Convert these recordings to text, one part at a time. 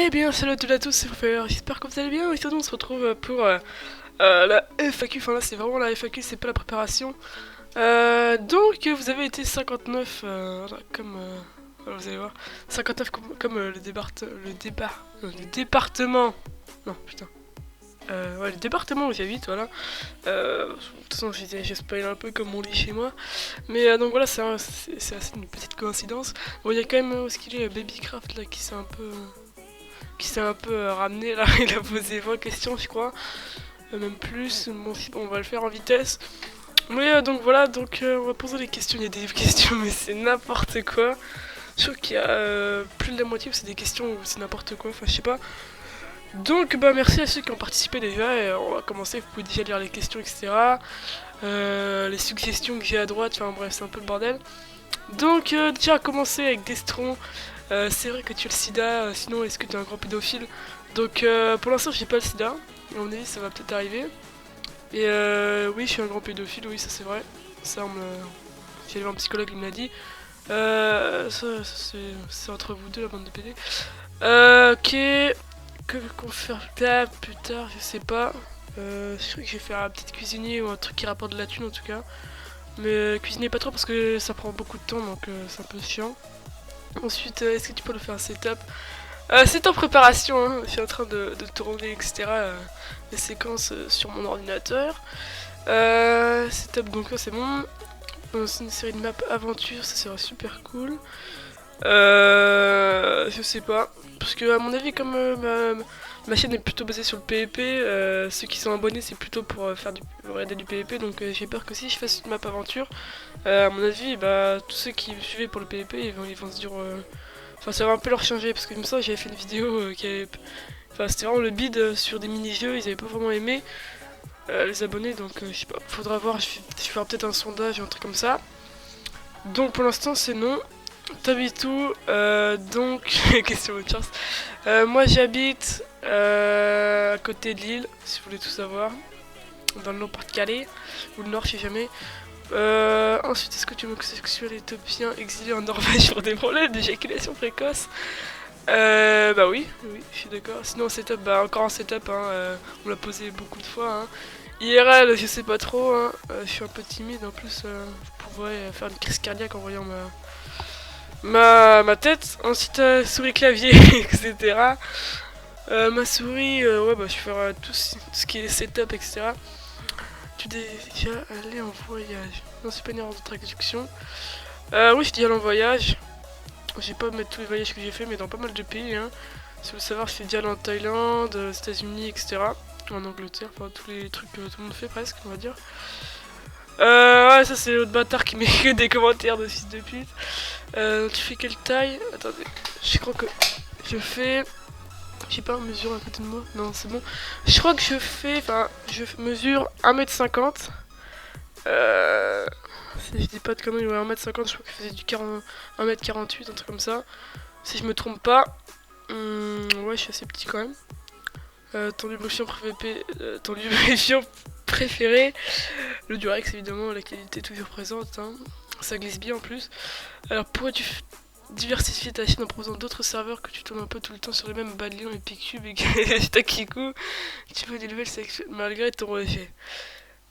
Eh bien, salut à toutes et à tous, c'est Fire, j'espère que vous allez bien. Aujourd'hui, on se retrouve pour la FAQ. Enfin, là, c'est vraiment la FAQ, c'est pas la préparation. Donc, vous avez été 59, voilà, comme voilà, vous allez voir, 59 comme le département. Non, putain. Ouais, le département où j'habite, voilà. De toute façon, j'ai spoilé un peu comme on lit chez moi. Mais donc voilà, c'est assez une petite coïncidence. Bon, il y a quand même ce qu'il est, Babycraft là qui s'est un peu ramené là, il a posé 20 questions je crois, même plus, bon, on va le faire en vitesse. Mais donc voilà, donc on va poser les questions, il y a des questions mais c'est n'importe quoi. Je trouve qu'il y a plus de la moitié où c'est des questions où c'est n'importe quoi, enfin je sais pas. Donc bah merci à ceux qui ont participé déjà, et on va commencer, vous pouvez déjà lire les questions etc. Les suggestions que j'ai à droite, enfin bref c'est un peu le bordel. Donc déjà à commencer avec Destron. C'est vrai que tu as le sida, sinon est-ce que tu es un grand pédophile? Donc pour l'instant j'ai pas le sida, à mon avis ça va peut-être arriver. Et oui je suis un grand pédophile, oui ça c'est vrai. Ça on me... J'ai allé voir un psychologue, il me l'a dit. C'est entre vous deux la bande de PD. Ok, que qu'on faire plus tard, je sais pas. Je crois que je vais faire un petit cuisinier ou un truc qui rapporte de la thune en tout cas. Mais cuisiner pas trop parce que ça prend beaucoup de temps donc c'est un peu chiant. Ensuite, est-ce que tu peux nous faire un setup? C'est en préparation, hein. Je suis en train de tourner, etc. Les séquences sur mon ordinateur. Setup, donc là c'est bon. C'est une série de maps aventure, ça sera super cool. Je sais pas. Parce que, à mon avis, comme ma chaîne est plutôt basée sur le PvP, ceux qui sont abonnés c'est plutôt pour regarder du PvP. Donc j'ai peur que si je fasse une map aventure, à mon avis, bah, tous ceux qui me suivaient pour le PvP ils vont se dire. Enfin, ça va un peu leur changer parce que comme ça j'avais fait une vidéo qui avait. Enfin, c'était vraiment le bid sur des mini-jeux, ils avaient pas vraiment aimé les abonnés donc je sais pas, faudra voir, je ferai peut-être un sondage ou un truc comme ça. Donc pour l'instant c'est non. T'habites où? Donc, question de chance. Moi j'habite à côté de Lille, si vous voulez tout savoir, dans le Nord-Pas-de-Calais, ou le Nord, je sais jamais. Ensuite, est-ce que tu es homosexuel éthiopien exilé en Norvège pour des problèmes d'éjaculation précoce? Bah oui, oui, je suis d'accord. Sinon, setup, bah encore un setup, hein, on l'a posé beaucoup de fois. Hein. IRL, je sais pas trop, hein, je suis un peu timide en plus, je pourrais faire une crise cardiaque en voyant ma tête. Ensuite, souris clavier, etc. Ma souris, ouais, bah je ferai tout ce qui est setup, etc. Tu es déjà allé en voyage? Non, c'est pas une erreur de traduction. Oui, je dis allé en voyage. Je vais pas mettre tous les voyages que j'ai fait, mais dans pas mal de pays. Hein. Si vous voulez savoir, je suis déjà allé en Thaïlande, aux États-Unis, etc. En Angleterre, enfin tous les trucs que tout le monde fait presque, on va dire. Ouais, ça c'est l'autre bâtard qui met que des commentaires de fils de pute. Tu fais quelle taille? Attendez, je crois que je fais. J'ai pas une mesure à côté de moi. Non, c'est bon. Je crois que je fais. Enfin, je mesure 1m50. Euh, si je dis pas de conneries, ouais, 1m50, je crois que je faisais du 1m48, un truc comme ça. Si je me trompe pas. Ouais, je suis assez petit quand même. Ton lubrifiant préféré, le Durex évidemment, la qualité toujours présente. Hein. Ça glisse bien en plus. Alors pourrais-tu diversifier ta chaîne en proposant d'autres serveurs que tu tournes un peu tout le temps sur les mêmes Badlion et Picube et que Takiku, tu veux des nouvelles sexuelles malgré ton rejet?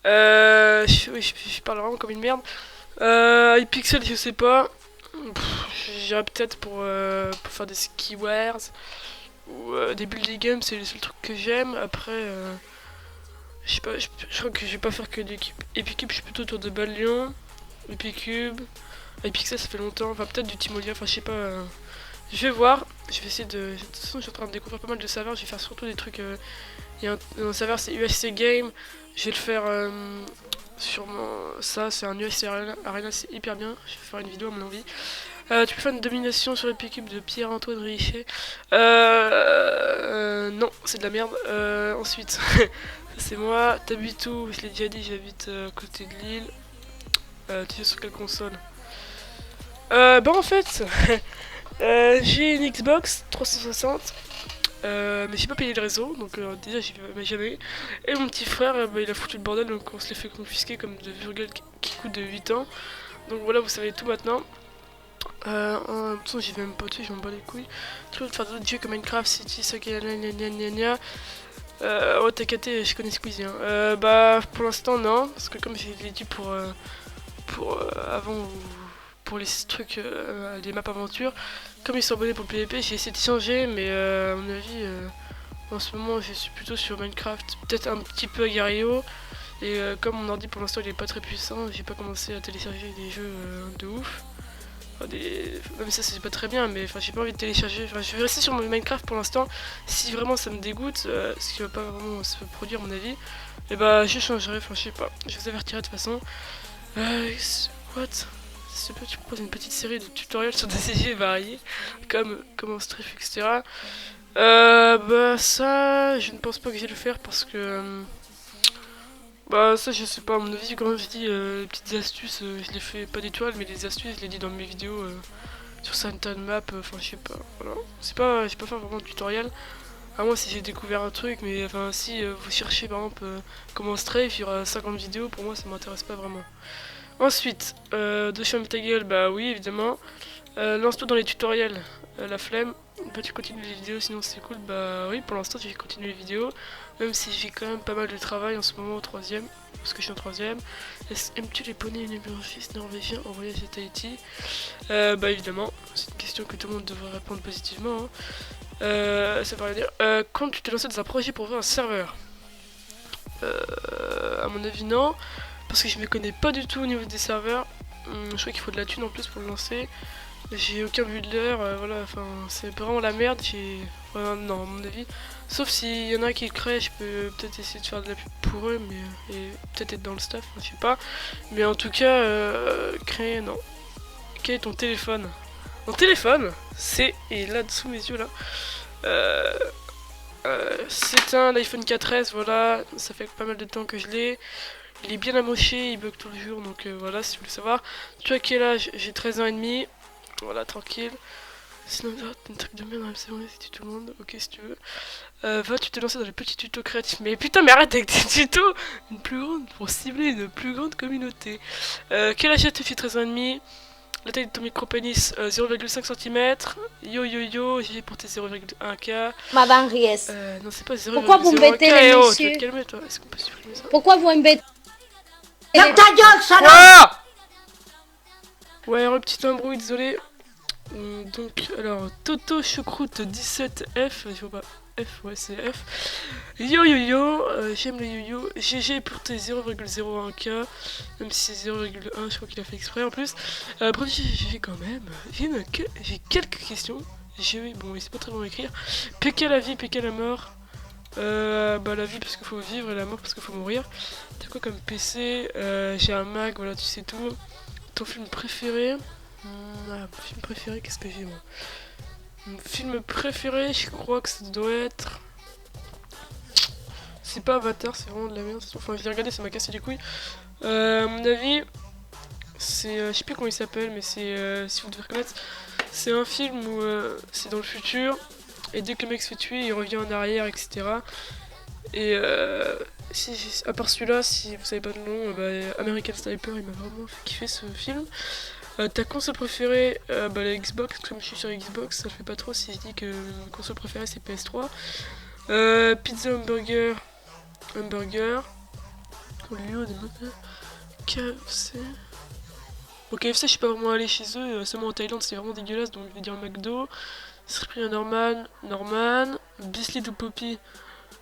Je parle vraiment comme une merde. iPixel, je sais pas. J'irais peut-être pour faire des skiwares ou des building games, c'est le seul truc que j'aime. Après, je sais pas, je crois que je vais pas faire que des cubes. Epicube, je suis plutôt autour de Badlion, Epicube. iPixel, ça fait longtemps. Enfin, peut-être du Timolia, enfin, je sais pas. Je vais voir. Je vais essayer de. De toute façon, je suis en train de découvrir pas mal de serveurs. Je vais faire surtout des trucs. Il y a un serveur, c'est UHC Game. Je vais le faire sur mon. Ça, c'est un UHC Arena, c'est hyper bien. Je vais faire une vidéo à mon envie. Tu peux faire une domination sur l'épicube de Pierre-Antoine Richet. Non, c'est de la merde. Ensuite, c'est moi. T'habites où? Je l'ai déjà dit, j'habite à côté de Lille. Tu sais sur quelle console? Bah en fait, j'ai une Xbox 360. Mais j'ai pas payé le réseau, donc déjà j'y vais jamais. Et mon petit frère, bah, il a foutu le bordel, donc on se les fait confisquer comme de virgule qui coûte de 8 ans. Donc voilà, vous savez tout maintenant. En même temps, j'y vais même pas dessus, je m'en bats les couilles. Tu veux faire d'autres jeux comme Minecraft, City, Soccer, gna. Oh, t'as capté, je connais Squeezie. Hein. Bah, pour l'instant, non, parce que comme je l'ai dit pour avant, pour les trucs, les maps aventures, comme ils sont abonnés pour le PvP, j'ai essayé de changer, mais à mon avis, en ce moment, je suis plutôt sur Minecraft, peut-être un petit peu Agar.io. Et comme mon ordi pour l'instant il est pas très puissant, j'ai pas commencé à télécharger des jeux de ouf. Enfin, même ça c'est pas très bien, mais enfin, j'ai pas envie de télécharger. Enfin, je vais rester sur mon Minecraft pour l'instant. Si vraiment ça me dégoûte, ce qui va pas vraiment se produire à mon avis, et bah je changerai, enfin je sais pas. Je vous avertirai de toute façon. What? S'il te plaît, tu proposes une petite série de tutoriels sur des sujets variés, comme comment strife, etc. Bah ça, je ne pense pas que je vais le faire parce que... bah ça je sais pas, à mon avis quand je dis les petites astuces, je les fais pas des toiles mais les astuces je les dis dans mes vidéos sur certaines maps, enfin je sais pas, voilà. C'est pas, je vais pas faire vraiment de tutoriel, à moi si j'ai découvert un truc, mais enfin si vous cherchez par exemple comment strafe, il y aura 50 vidéos, pour moi ça m'intéresse pas vraiment. Ensuite, de Chum ta gueule, bah oui évidemment, lance-toi dans les tutoriels, la flemme. Bah tu continues les vidéos sinon c'est cool, bah oui pour l'instant je vais continuer les vidéos. Même si j'ai quand même pas mal de travail en ce moment au troisième, parce que je suis en troisième. Aimes-tu les poneys énergistes norvégiens en voyage à Tahiti? Bah évidemment, c'est une question que tout le monde devrait répondre positivement. Hein. Ça veut rien dire. Quand tu t'es lancé dans un projet pour ouvrir un serveur? À mon avis non, parce que je me connais pas du tout au niveau des serveurs. Je crois qu'il faut de la thune en plus pour le lancer. J'ai aucun builder, voilà, enfin c'est vraiment la merde, non à mon avis. Sauf s'il y en a qui le créent, je peux peut-être essayer de faire de la pub pour eux, mais et peut-être être dans le staff, je sais pas. Mais en tout cas, créer, non. Quel est ton téléphone? Mon téléphone, c'est, et là dessous mes yeux là, euh, c'est un iPhone 4S, voilà, ça fait pas mal de temps que je l'ai. Il est bien amoché, il bug tout le jour, donc voilà, si vous voulez savoir. Tu as quel âge? J'ai 13 ans et demi. Voilà, tranquille. Sinon, t'as un truc de merde dans la MCO, si tu tout le monde, ok si tu veux. Va, tu t'es lancé dans les petits tutos créatifs. Mais putain, mais arrête avec tes tutos! Une plus grande, pour cibler une plus grande communauté. Quel âge as-tu, 13 ans et demi? La taille de ton micro-pénis, 0,5 cm. Yo yo yo, j'ai porté 0,1K. Madame Ries. Non, c'est pas 0,01K. Pourquoi vous embêtez les Oh, tu vas messieurs? te calmer, toi. Est-ce qu'on peut supprimer ça? Pourquoi vous embêtez Ferme ta gueule, salope! Ah! Ouais, un petit embrouille, désolé. Donc, alors, Toto Choucroute 17F, je vois pas, F, ouais, c'est F. Yo yo yo, j'aime les yo-yo. GG pour tes 0,01K, même si c'est 0,1, je crois qu'il a fait exprès en plus. Bref, j'ai quand même, j'ai quelques questions. Bon, il sait pas très bien écrire. PK la vie, PK la mort. Bah la vie parce qu'il faut vivre et la mort parce qu'il faut mourir. T'as quoi comme PC? J'ai un Mac, voilà, tu sais tout. Ton film préféré? Mon film préféré, qu'est-ce que j'ai moi? Mon film préféré, je crois que ça doit être... C'est pas Avatar, c'est vraiment de la merde. Enfin, je l'ai regardé, ça m'a cassé les couilles. À mon avis, c'est... je sais plus comment il s'appelle, mais c'est... si vous devez reconnaître, c'est un film où c'est dans le futur. Et dès que le mec se fait tuer, il revient en arrière, etc. Et à part celui-là, si vous savez pas le nom, bah, American Sniper, il m'a vraiment fait kiffer ce film. Ta console préférée, bah la Xbox, comme je suis sur Xbox, ça le fait pas trop si je dis que ma console préférée c'est PS3. Pizza, hamburger, Olio, des mots. KFC. Bon, KFC, je suis pas vraiment allé chez eux, seulement en Thaïlande, c'est vraiment dégueulasse, donc je vais dire McDo. Cyprien Norman, Biscuit ou Poppy.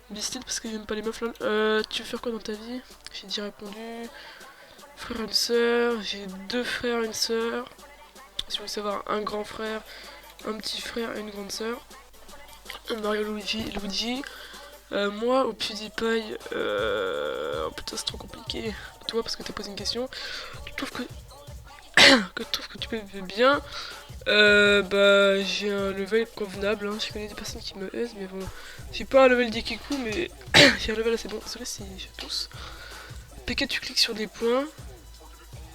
Biscuit parce que j'aime pas les meufs là. Tu veux faire quoi dans ta vie? J'ai déjà répondu. Frère et une sœur, j'ai 2 frères et une sœur. Si vous voulez savoir, un grand frère, un petit frère et une grande sœur. Mario Luigi. Moi, au PewDiePie, oh putain, c'est trop compliqué. Toi, parce que t'as posé une question. Tu trouves que tu peux bien? Bah, j'ai un level convenable. Hein. Je connais des personnes qui me aisent, mais bon. J'ai pas un level d'Ikiku, mais j'ai un level assez bon. Désolé si je tousse. PK, tu cliques sur les points.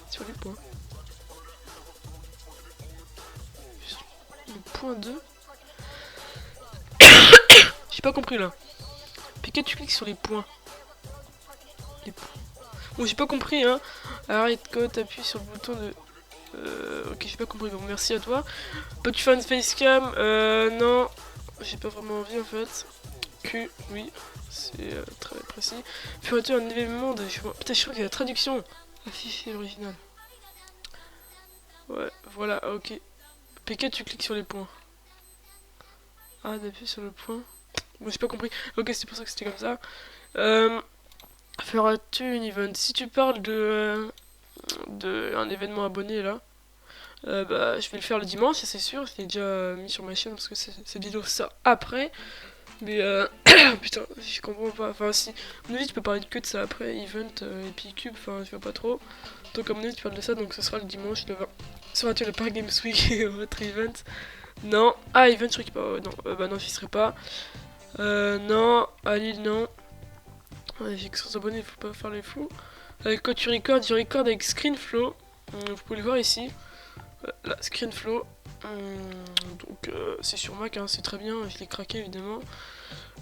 Sur les points. Le point 2. J'ai pas compris là. PK, tu cliques sur les points. Les points. Bon, j'ai pas compris hein. Arrête code, t'appuies sur le bouton de Ok, j'ai pas compris, bon merci à toi. Peux-tu faire une facecam? Non, j'ai pas vraiment envie en fait. Q, oui, c'est très précis. Ferais-tu un événement de... Putain, je crois qu'il y a la traduction. Afficher l'original. Ouais, voilà, ok. PK, tu cliques sur les points. Ah, d'appuyer sur le point. Bon, j'ai pas compris. Ok, c'est pour ça que c'était comme ça. Feras-tu un event? Si tu parles de un événement abonné là, bah, je vais le faire le dimanche, ça c'est sûr. Je l'ai déjà mis sur ma chaîne parce que cette vidéo sort après. Mais putain, je comprends pas. Enfin, si, à mon avis, tu peux parler que de ça après, event et puis cube, enfin, je vois pas trop. Donc, à mon avis, tu parles de ça, donc ce sera le dimanche le 20. Seras-tu le Paris Games Week et votre event? Non. Ah, event, je crois qu'il pas. Non, bah non, j'y serai pas. Non. À Lille, non. Ouais, j'ai que 100 abonnés, faut pas faire les fous. Avec quoi tu recordes avec ScreenFlow. Vous pouvez le voir ici. Là, ScreenFlow. Donc c'est sur Mac, hein, c'est très bien, je l'ai craqué évidemment.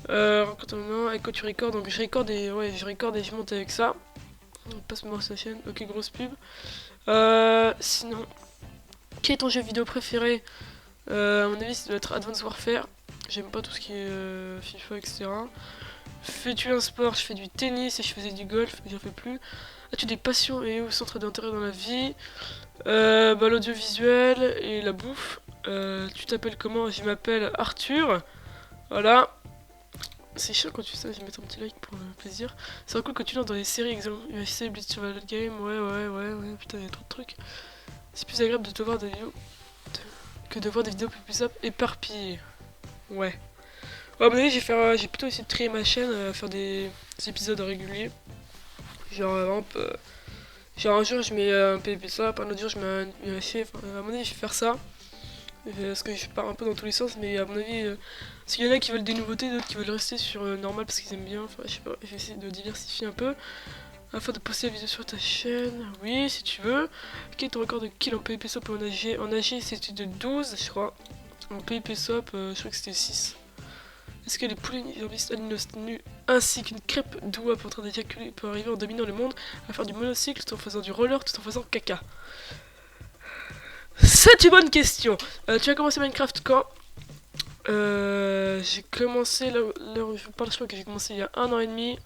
Maintenant, avec quoi tu recordes? Donc je recorde et ouais, je monte avec ça. Passe-moi sa chaîne. Ok, grosse pub. Sinon, quel est ton jeu vidéo préféré? À mon avis, ça doit être Advanced Warfare. J'aime pas tout ce qui est FIFA, etc. Fais-tu un sport? Je fais du tennis et je faisais du golf, mais j'en fais plus. As-tu des passions et ou centres d'intérêt dans la vie? Bah, l'audiovisuel et la bouffe. Tu t'appelles comment? Je m'appelle Arthur. Voilà. C'est chiant quand tu fais ça, je vais mettre un petit like pour le plaisir. C'est cool que tu lances dans les séries, exemple UFC, Blitz Survival Game, ouais, putain, il y a trop de trucs. C'est plus agréable de te voir des vidéos que de voir des vidéos plus éparpillées. Ouais. Ouais, à mon avis, j'ai plutôt essayé de trier ma chaîne, faire des épisodes réguliers. Genre, par exemple, genre un jour je mets un PvP swap, un autre jour je mets un UFC, enfin, à mon avis, je vais faire ça. Parce que je pars un peu dans tous les sens, mais à mon avis, s'il y en a qui veulent des nouveautés, d'autres qui veulent rester sur normal parce qu'ils aiment bien, enfin je sais pas, je vais essayer de diversifier un peu. Afin de poster la vidéo sur ta chaîne, oui si tu veux. Quel est ton record de kill en PvP swap en AG? En AG c'était de 12 je crois. En PvP swap je crois que c'était 6. Est-ce que les poulets nudistes alinos nus ainsi qu'une crêpe d'ouap en train d'éjaculer peut arriver en dominant le monde à faire du monocycle tout en faisant du roller tout en faisant caca? C'est une bonne question. Tu as commencé Minecraft quand? J'ai commencé, là où je vous parle, je crois que j'ai commencé il y a 1 an et demi.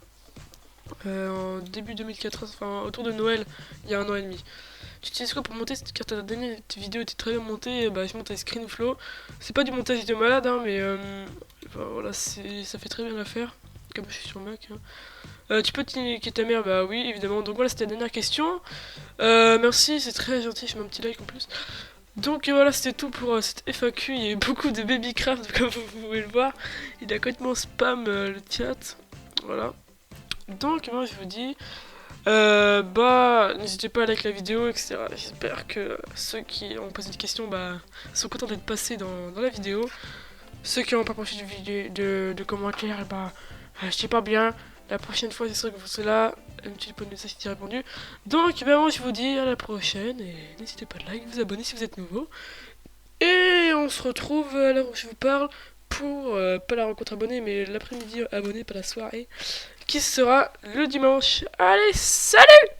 En début 2014, enfin autour de Noël, il y a 1 an et demi. Tu utilises quoi pour monter? Car ta dernière vidéo était très bien montée, bah je monte avec ScreenFlow. C'est pas du montage de malade, hein, mais enfin, voilà, ça fait très bien l'affaire. Comme je suis sur Mac. Hein. Tu peux cliquer ta mère? Bah oui, évidemment. Donc voilà, c'était la dernière question. Merci, c'est très gentil, je mets un petit like en plus. Donc voilà, c'était tout pour cette FAQ. Il y a eu beaucoup de babycraft, comme vous pouvez le voir. Il a complètement spam le chat. Voilà. Donc moi je vous dis, bah n'hésitez pas à liker la vidéo, etc. J'espère que ceux qui ont posé des questions sont contents d'être passés dans la vidéo. Ceux qui n'ont pas posé de commentaires, je sais pas bien. La prochaine fois, c'est sûr que vous serez là. Un petit peu de message qui est répondu. Donc, moi, je vous dis à la prochaine. Et n'hésitez pas à like, vous abonner si vous êtes nouveau. Et on se retrouve à l'heure où je vous parle pour, pas la rencontre abonnée, mais l'après-midi abonné, pas la soirée, qui sera le dimanche. Allez, salut!